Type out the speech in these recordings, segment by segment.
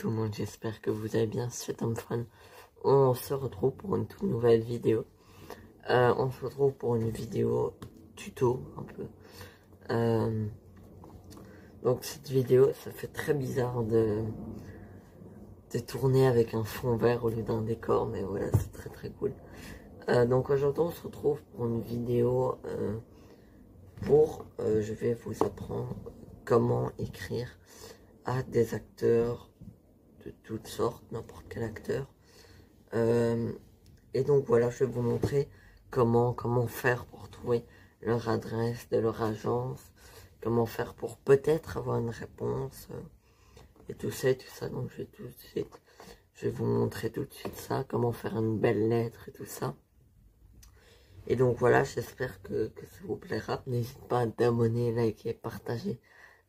tout le monde, j'espère que vous allez bien, c'est Tom Fran. On se retrouve pour une toute nouvelle vidéo. On se retrouve pour une vidéo tuto un peu. Donc cette vidéo, ça fait très bizarre de tourner avec un fond vert au lieu d'un décor, mais voilà, c'est très cool. Donc aujourd'hui on se retrouve pour une vidéo je vais vous apprendre comment écrire à des acteurs de toutes sortes, n'importe quel acteur. Et donc voilà, je vais vous montrer comment faire pour trouver leur adresse de leur agence, comment faire pour peut-être avoir une réponse, et tout ça. Donc je vais vous montrer tout de suite ça, comment faire une belle lettre et tout ça. Et donc voilà, j'espère que ça vous plaira. N'hésitez pas à t'abonner, liker, partager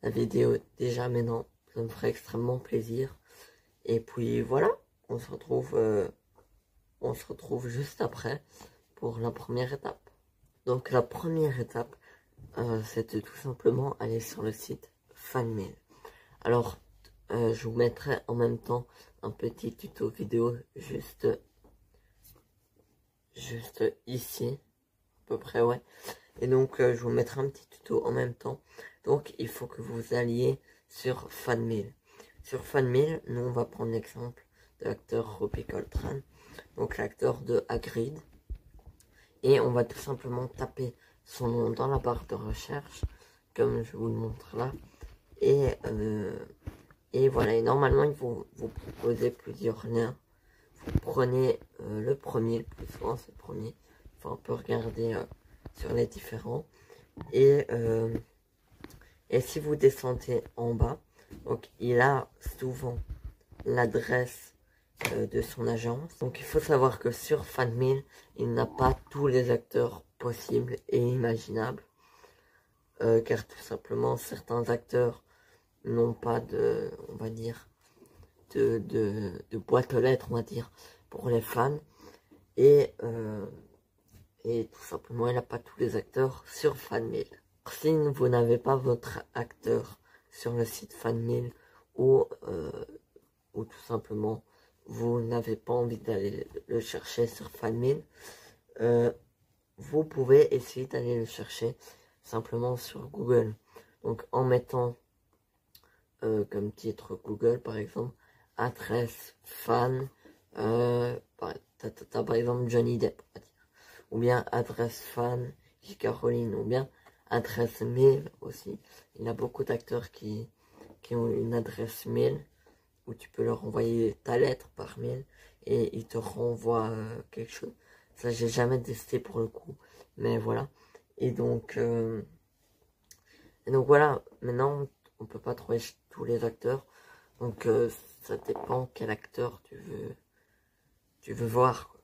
la vidéo déjà maintenant, ça me ferait extrêmement plaisir. Et puis voilà, on se retrouve juste après pour la première étape. Donc la première étape, c'est de tout simplement aller sur le site Fanmail. Alors, je vous mettrai en même temps un petit tuto vidéo juste ici, à peu près, ouais. Et donc, je vous mettrai un petit tuto en même temps. Donc, il faut que vous alliez sur Fanmail. Sur Fanmail, nous, on va prendre l'exemple de l'acteur Robbie Coltrane, donc l'acteur de Hagrid. Et on va tout simplement taper son nom dans la barre de recherche, comme je vous le montre là. Et voilà, et normalement, ils vont vous proposer plusieurs liens. Vous prenez le premier, le plus souvent c'est le premier. Enfin, on peut regarder sur les différents. Et si vous descendez en bas, donc il a souvent l'adresse de son agence. Donc il faut savoir que sur Fanmail, il n'a pas tous les acteurs possibles et imaginables. Car tout simplement, certains acteurs n'ont pas de, on va dire, de boîte aux lettres, on va dire, pour les fans. Et tout simplement, il n'a pas tous les acteurs sur Fanmail. Si vous n'avez pas votre acteur sur le site Fanmail ou tout simplement vous n'avez pas envie d'aller le chercher sur Fanmail, vous pouvez essayer d'aller le chercher simplement sur Google. Donc en mettant comme titre Google par exemple, adresse fan, par exemple Johnny Depp, on va dire. Ou bien adresse fan J.K. Rowling, ou bien adresse mail aussi. Il y a beaucoup d'acteurs qui ont une adresse mail où tu peux leur envoyer ta lettre par mail et ils te renvoient quelque chose. Ça, j'ai jamais testé pour le coup, mais voilà. Et donc voilà, maintenant on peut pas trouver tous les acteurs, donc ça dépend quel acteur tu veux voir, quoi.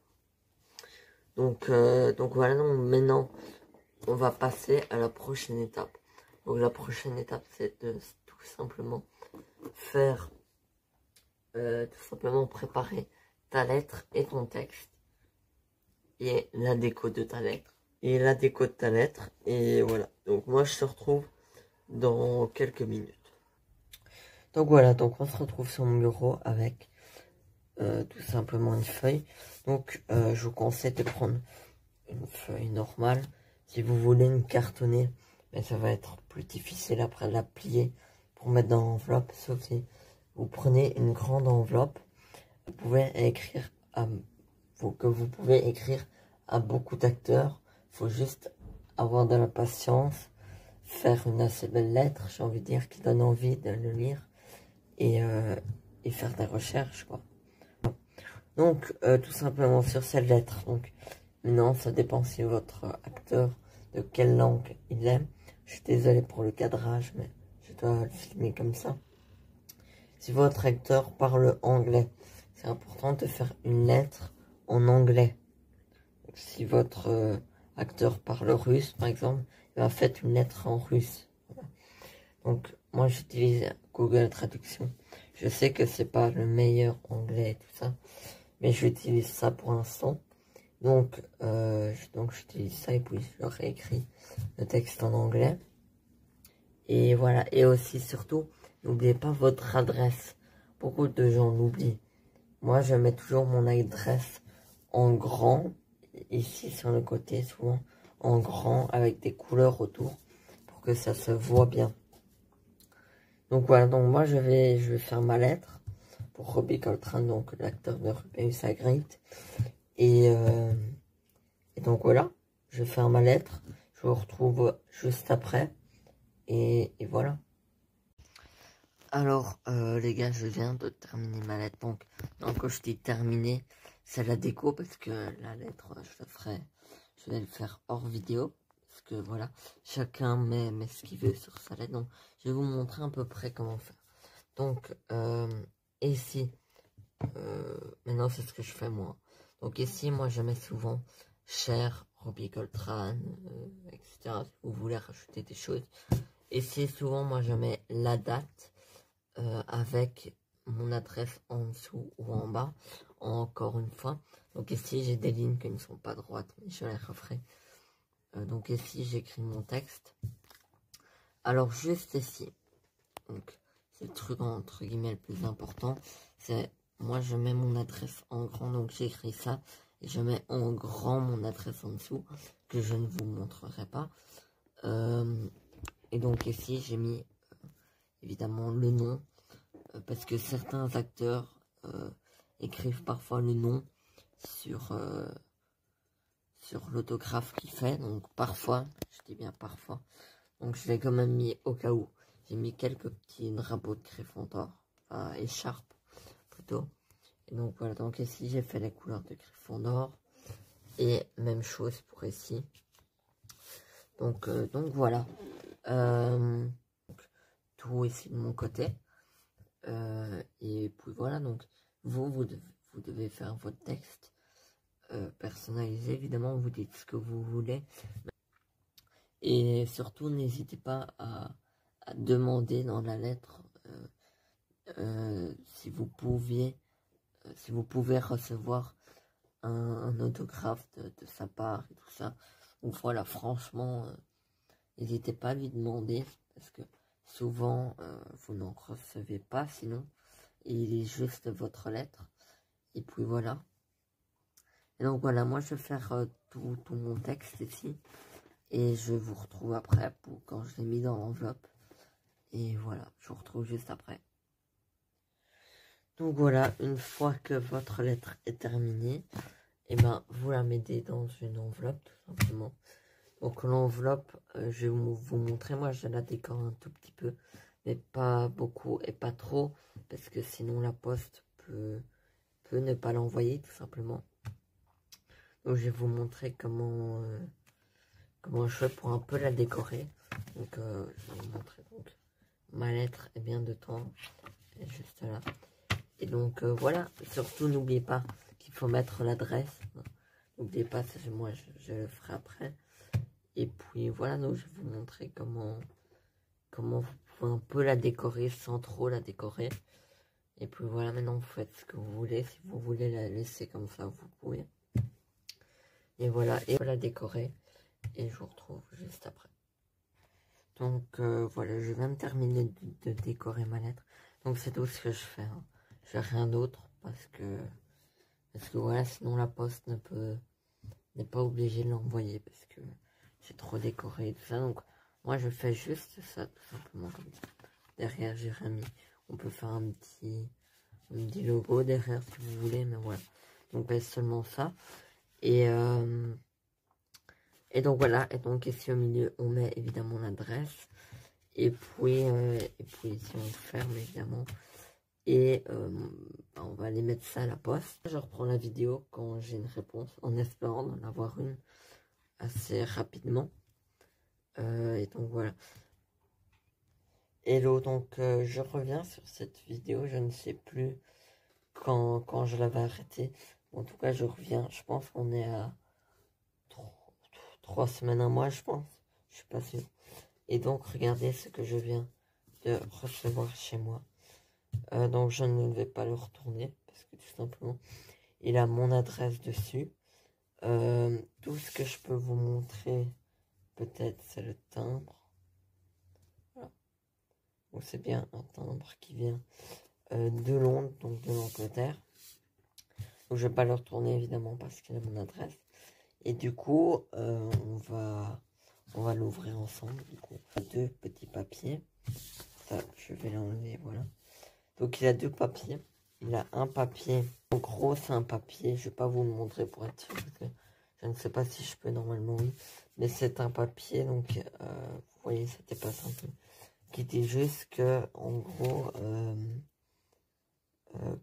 Donc voilà, donc maintenant on va passer à la prochaine étape. Donc la prochaine étape, c'est de tout simplement faire, tout simplement préparer ta lettre et ton texte et la déco de ta lettre. Et voilà, donc moi je te retrouve dans quelques minutes. Donc voilà, donc on se retrouve sur mon bureau avec tout simplement une feuille. Donc je vous conseille de prendre une feuille normale. Si vous voulez une cartonnée, mais ça va être plus difficile après de la plier pour mettre dans l'enveloppe, sauf si vous prenez une grande enveloppe. Vous pouvez écrire vous pouvez écrire à beaucoup d'acteurs. Il faut juste avoir de la patience, faire une assez belle lettre, j'ai envie de dire, qui donne envie de le lire, et faire des recherches, quoi. Donc tout simplement sur cette lettre, donc maintenant ça dépend si votre acteur de quelle langue il aime. Je suis désolé pour le cadrage, mais je dois le filmer comme ça. Si votre acteur parle anglais, c'est important de faire une lettre en anglais. Donc, si votre acteur parle russe, par exemple, il va faire une lettre en russe. Voilà. Donc, moi, j'utilise Google Traduction. Je sais que c'est pas le meilleur anglais et tout ça, mais j'utilise ça pour l'instant. Donc j'utilise ça et puis je leur ai écrit le texte en anglais. Et voilà, et aussi surtout, n'oubliez pas votre adresse. beaucoup de gens l'oublient. Moi, je mets toujours mon adresse en grand, ici sur le côté, souvent en grand, avec des couleurs autour, pour que ça se voit bien. Donc voilà, donc moi je vais faire ma lettre pour Robbie Coltrane, donc l'acteur de Rubeus Hagrid. Et donc voilà, je vais faire ma lettre, je vous retrouve juste après, et voilà. Alors les gars, je viens de terminer ma lettre, donc quand je dis terminé, c'est la déco, parce que la lettre, je vais le faire hors vidéo, parce que voilà, chacun met ce qu'il veut sur sa lettre, donc je vais vous montrer à peu près comment faire. Donc ici, maintenant c'est ce que je fais moi. Donc ici, moi je mets souvent cher, Robbie Coltrane, etc. Si vous voulez rajouter des choses. Ici, souvent, moi je mets la date avec mon adresse en dessous ou en bas, encore une fois. Donc ici, j'ai des lignes qui ne sont pas droites, mais je les referai. Donc ici, j'écris mon texte. Alors juste ici, donc c'est le truc entre guillemets le plus important, c'est moi je mets mon adresse en grand, donc j'écris ça et je mets en grand mon adresse en dessous que je ne vous montrerai pas. Et donc ici j'ai mis évidemment le nom, parce que certains acteurs écrivent parfois le nom sur l'autographe qu'il fait, donc parfois, je dis bien parfois, donc je l'ai quand même mis au cas où. J'ai mis quelques petits drapeaux de Gryffondor, enfin écharpe plutôt. Et donc voilà, donc ici j'ai fait les couleurs de Gryffondor. Et même chose pour ici. Donc voilà. Donc, tout ici de mon côté. Et puis voilà, donc vous devez faire votre texte personnalisé. Évidemment, vous dites ce que vous voulez. Et surtout, n'hésitez pas à demander dans la lettre si vous pouvez recevoir un autographe de sa part et tout ça. Donc voilà, franchement, n'hésitez pas à lui demander, parce que souvent vous n'en recevez pas sinon, et il est juste votre lettre. Et puis voilà. Et donc voilà, moi je vais faire tout mon texte ici, et je vous retrouve après pour quand je l'ai mis dans l'enveloppe. Et voilà, je vous retrouve juste après. Donc voilà, une fois que votre lettre est terminée, et ben vous la mettez dans une enveloppe tout simplement. Donc l'enveloppe, je vais vous montrer, moi je la décore un tout petit peu, mais pas beaucoup et pas trop, parce que sinon la poste peut ne pas l'envoyer tout simplement. Donc je vais vous montrer comment je fais pour un peu la décorer. Donc je vais vous montrer, donc ma lettre est bien dedans, elle est juste là. Et donc voilà, surtout n'oubliez pas qu'il faut mettre l'adresse. N'oubliez pas, moi je le ferai après. Et puis voilà, donc je vais vous montrer comment vous pouvez un peu la décorer sans trop la décorer. Et puis voilà, maintenant vous faites ce que vous voulez. Si vous voulez la laisser comme ça, vous pouvez. Et voilà, et voilà décorer. Et je vous retrouve juste après. Donc voilà, je viens de terminer de décorer ma lettre. Donc c'est tout ce que je fais. Hein. Je fais rien d'autre parce que voilà, sinon la poste n'est pas obligée de l'envoyer parce que c'est trop décoré et tout ça. Donc moi je fais juste ça tout simplement comme ça. Derrière j'ai remis. On peut faire un petit logo derrière si vous voulez, mais voilà. Donc seulement ça. Et donc voilà, et donc ici au milieu on met évidemment l'adresse. Et puis ici on ferme évidemment. Et on va aller mettre ça à la poste. Je reprends la vidéo quand j'ai une réponse, en espérant d'en avoir une assez rapidement. Et donc voilà. Hello, donc je reviens sur cette vidéo. Je ne sais plus quand je l'avais arrêtée. En tout cas, je reviens. Je pense qu'on est à 3 semaines, un mois, je pense. Je suis pas sûr. Et donc, regardez ce que je viens de recevoir chez moi. Donc je ne vais pas le retourner parce que tout simplement il a mon adresse dessus. Tout ce que je peux vous montrer peut-être c'est le timbre. Voilà. Donc c'est bien un timbre qui vient de Londres, donc de l'Angleterre. Donc je vais pas le retourner évidemment parce qu'il a mon adresse. Et du coup, on va l'ouvrir ensemble. Du coup, 2 petits papiers. Ça, je vais l'enlever, voilà. Donc il a 2 papiers. Il a un papier. En gros, c'est un papier. Je vais pas vous le montrer pour être sûr parce que je ne sais pas si je peux, normalement oui. Mais c'est un papier, donc vous voyez, ça dépasse un peu. Qui dit juste que, en gros,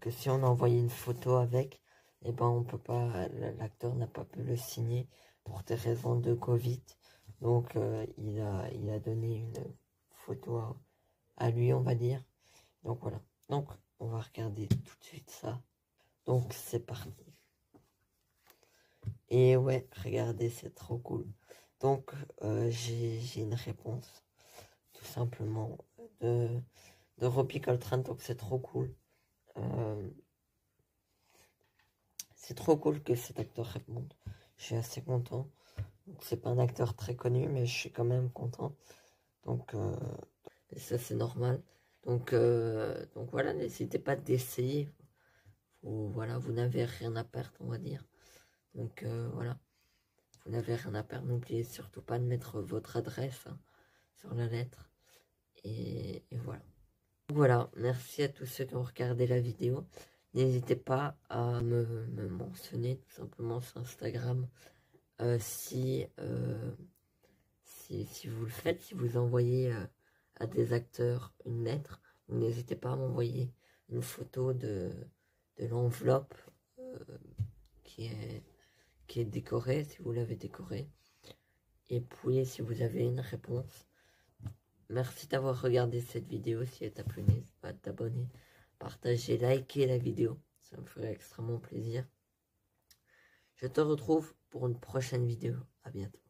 que si on envoyait une photo avec, et ben on peut pas, l'acteur n'a pas pu le signer pour des raisons de Covid. Donc il a donné une photo à lui, on va dire. Donc voilà. Donc on va regarder tout de suite ça. Donc c'est parti. Et ouais, regardez, c'est trop cool. Donc j'ai une réponse, tout simplement, de Robbie Coltrane. Donc c'est trop cool. C'est trop cool que cet acteur réponde. Je suis assez content. C'est pas un acteur très connu, mais je suis quand même content. Donc ça c'est normal. Donc voilà, n'hésitez pas d'essayer. Voilà, vous n'avez rien à perdre, on va dire. Donc voilà, vous n'avez rien à perdre. N'oubliez surtout pas de mettre votre adresse hein, sur la lettre. Et voilà. Voilà, merci à tous ceux qui ont regardé la vidéo. N'hésitez pas à me mentionner tout simplement sur Instagram si vous le faites, si vous envoyez à des acteurs une lettre. N'hésitez pas à m'envoyer une photo de l'enveloppe qui est décorée, si vous l'avez décorée. Et puis, si vous avez une réponse. Merci d'avoir regardé cette vidéo. Si elle t'a plu, n'hésite pas à t'abonner, partager, liker la vidéo. Ça me ferait extrêmement plaisir. Je te retrouve pour une prochaine vidéo. À bientôt.